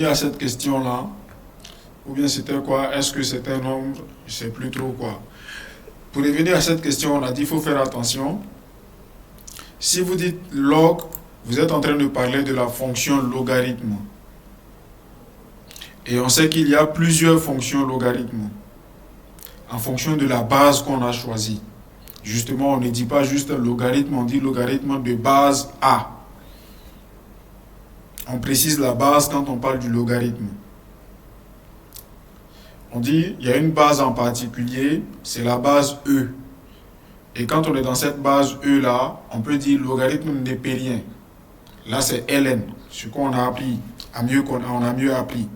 À cette question-là, ou bien c'était quoi? Est-ce que c'est un nombre? Je ne sais plus trop quoi. Pour revenir à cette question, on a dit qu'il faut faire attention. Si vous dites log, vous êtes en train de parler de la fonction logarithme. Et on sait qu'il y a plusieurs fonctions logarithme en fonction de la base qu'on a choisie. Justement, on ne dit pas juste logarithme, on dit logarithme de base A. On précise la base quand on parle du logarithme. On dit il y a une base en particulier, c'est la base E. Et quand on est dans cette base E là, on peut dire logarithme népérien. Là c'est ln, ce qu'on a appris, on a mieux appris.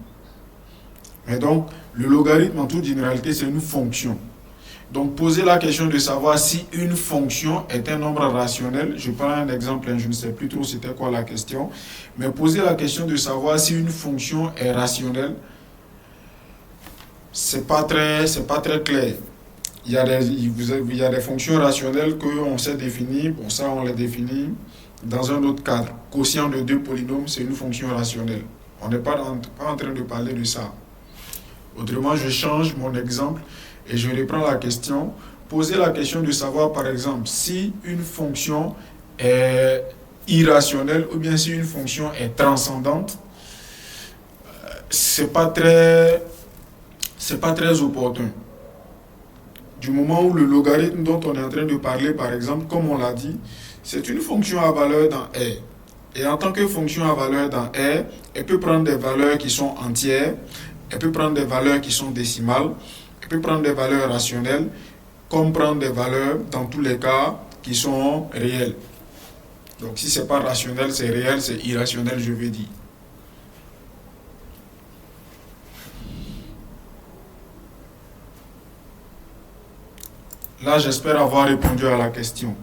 Mais donc le logarithme en toute généralité c'est une fonction. Donc poser la question de savoir si une fonction est un nombre rationnel, je prends un exemple, je ne sais plus trop c'était quoi la question, mais poser la question de savoir si une fonction est rationnelle, c'est pas très clair. Il y a des fonctions rationnelles qu'on sait définir, bon ça on les définit dans un autre cadre. Quotient de deux polynômes, c'est une fonction rationnelle. On n'est pas en train de parler de ça. Autrement, je change mon exemple et je reprends la question. Poser la question de savoir, par exemple, si une fonction est irrationnelle ou bien si une fonction est transcendante, c'est pas très opportun. Du moment où le logarithme dont on est en train de parler, par exemple, comme on l'a dit, c'est une fonction à valeur dans R. Et en tant que fonction à valeur dans R, elle peut prendre des valeurs qui sont entières, elle peut prendre des valeurs qui sont décimales, elle peut prendre des valeurs rationnelles, comme prendre des valeurs, dans tous les cas, qui sont réelles. Donc si ce n'est pas rationnel, c'est réel, c'est irrationnel, je veux dire. Là, j'espère avoir répondu à la question.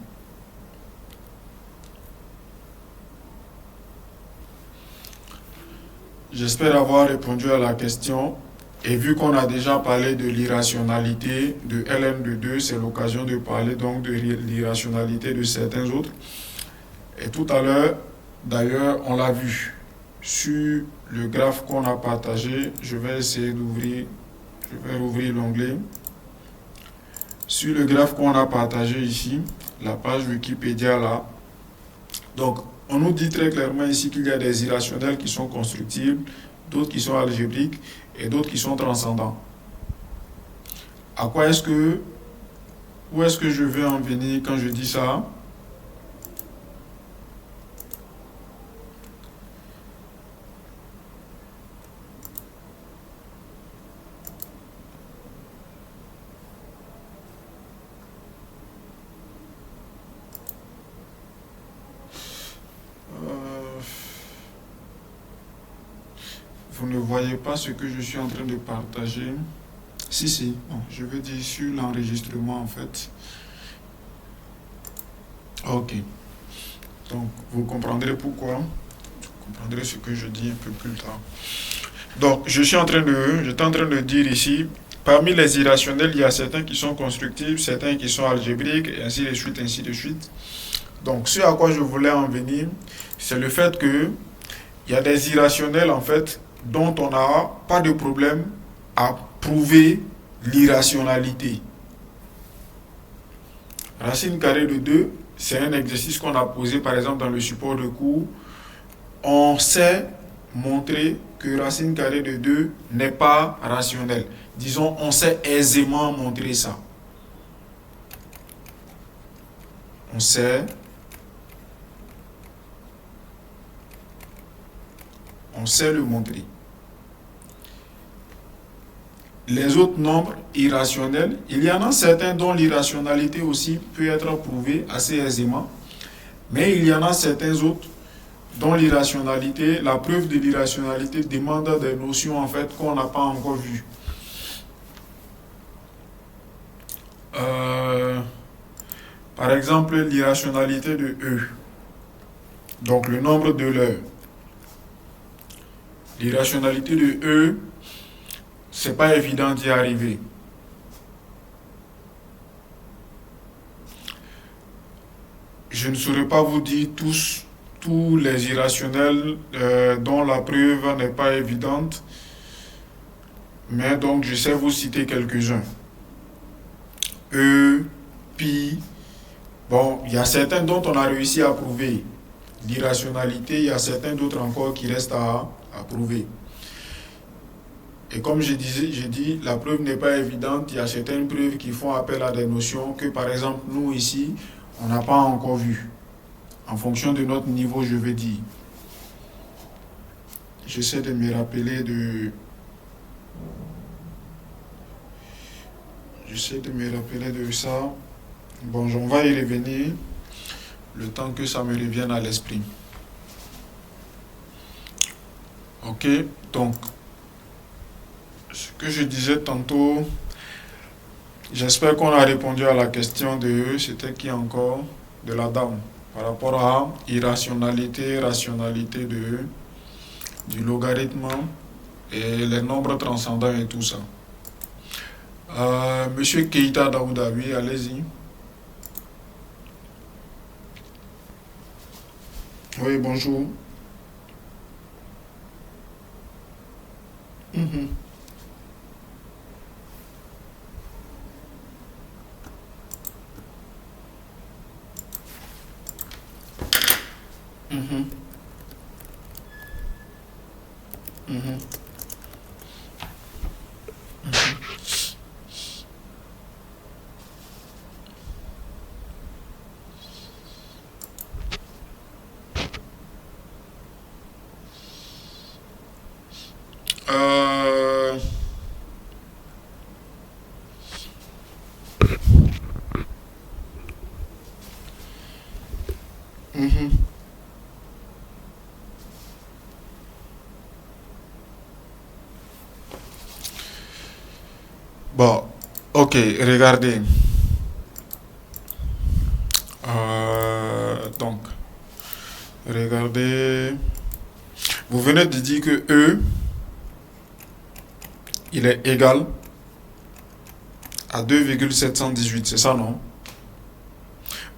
J'espère avoir répondu à la question. Et vu qu'on a déjà parlé de l'irrationalité de Ln de 2, c'est l'occasion de parler donc de l'irrationalité de certains autres. Et tout à l'heure, d'ailleurs, on l'a vu sur le graphe qu'on a partagé. Je vais essayer d'ouvrir, je vais ouvrir l'onglet. Sur le graphe qu'on a partagé ici, la page Wikipédia là. Donc, on nous dit très clairement ici qu'il y a des irrationnels qui sont constructibles, d'autres qui sont algébriques et d'autres qui sont transcendants. Où est-ce que je veux en venir quand je dis ça? Vous ne voyez pas ce que je suis en train de partager. Si. Bon, je veux dire sur l'enregistrement en fait. Ok. Donc, vous comprendrez pourquoi. Vous comprendrez ce que je dis un peu plus tard. Donc, j'étais en train de dire ici, parmi les irrationnels, il y a certains qui sont constructifs, certains qui sont algébriques, et ainsi de suite, ainsi de suite. Donc, ce à quoi je voulais en venir, c'est le fait que il y a des irrationnels, en fait, dont on n'a pas de problème à prouver l'irrationalité. Racine carrée de 2, c'est un exercice qu'on a posé, par exemple, dans le support de cours. On sait montrer que racine carrée de 2 n'est pas rationnelle. Disons, on sait aisément montrer ça. On sait le montrer. Les autres nombres irrationnels, il y en a certains dont l'irrationalité aussi peut être prouvée assez aisément, mais il y en a certains autres dont l'irrationalité, la preuve de l'irrationalité demande des notions en fait qu'on n'a pas encore vues. Par exemple, l'irrationalité de E, donc le nombre de l'heure. L'irrationalité de E, c'est pas évident d'y arriver. Je ne saurais pas vous dire tous tous les irrationnels dont la preuve n'est pas évidente, mais donc je sais vous citer quelques-uns. E, pi, bon, il y a certains dont on a réussi à prouver l'irrationalité, il y a certains d'autres encore qui restent à prouver. Et comme j'ai dit, la preuve n'est pas évidente, il y a certaines preuves qui font appel à des notions que par exemple nous ici, on n'a pas encore vues. En fonction de notre niveau, je vais dire. J'essaie de me rappeler de... J'essaie de me rappeler de ça. Bon, on va y revenir le temps que ça me revienne à l'esprit. Ok, donc, ce que je disais tantôt, j'espère qu'on a répondu à la question de... C'était qui encore? De la dame. Par rapport à irrationalité, rationalité du logarithme et les nombres transcendants et tout ça. Monsieur Keita Daouda, oui, allez-y. Oui, bonjour. Mhm. Mhm. Mhm. Euh, mhm. Bon, ok, regardez. Donc, regardez. Vous venez de dire que E, il est égal à 2,718, c'est ça, non?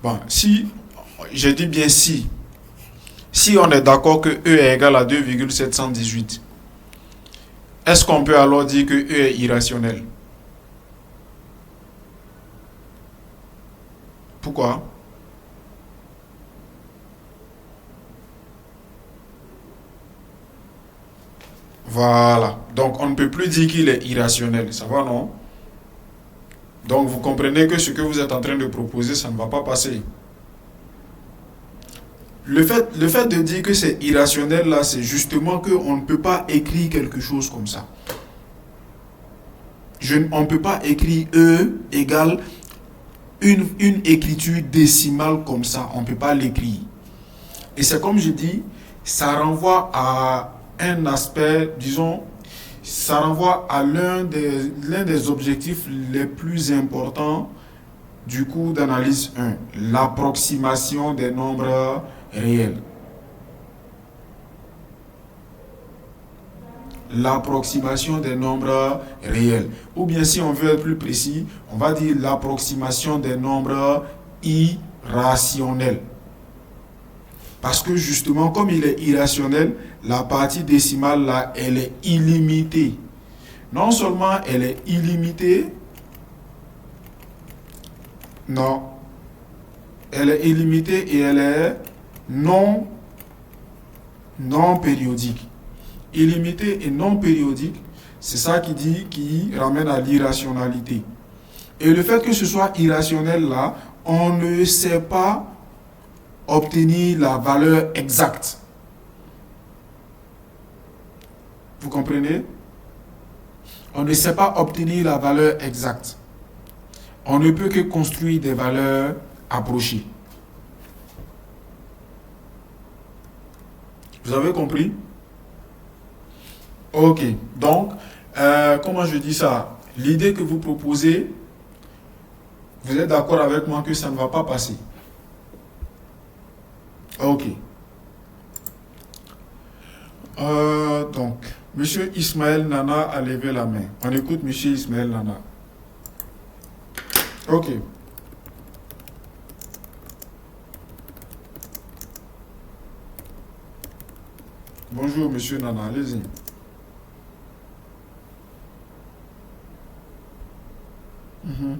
Bon, si, j'ai dit bien si on est d'accord que E est égal à 2,718, est-ce qu'on peut alors dire que E est irrationnel? Pourquoi? Voilà. Donc, on ne peut plus dire qu'il est irrationnel. Ça va, non? Donc, vous comprenez que ce que vous êtes en train de proposer, ça ne va pas passer. Le fait de dire que c'est irrationnel, là, c'est justement qu'on ne peut pas écrire quelque chose comme ça. On ne peut pas écrire E égale une écriture décimale comme ça. On ne peut pas l'écrire. Et c'est comme je dis, ça renvoie à un aspect, disons, ça renvoie à l'un des objectifs les plus importants du cours d'analyse 1, l'approximation des nombres réels. L'approximation des nombres réels. Ou bien si on veut être plus précis, on va dire l'approximation des nombres irrationnels. Parce que justement, comme il est irrationnel, la partie décimale là, elle est illimitée. Non seulement elle est illimitée, non, elle est illimitée et elle est non périodique. Illimitée et non périodique, c'est ça qui ramène à l'irrationalité. Et le fait que ce soit irrationnel là, on ne sait pas obtenir la valeur exacte. Vous comprenez? On ne sait pas obtenir la valeur exacte. On ne peut que construire des valeurs approchées. Vous avez compris? Ok. Donc, comment je dis ça? L'idée que vous proposez, vous êtes d'accord avec moi que ça ne va pas passer? Ok. Donc, Monsieur Ismaël Nana a levé la main. On écoute Monsieur Ismaël Nana. Ok. Bonjour, monsieur Nana, allez-y. Mhm.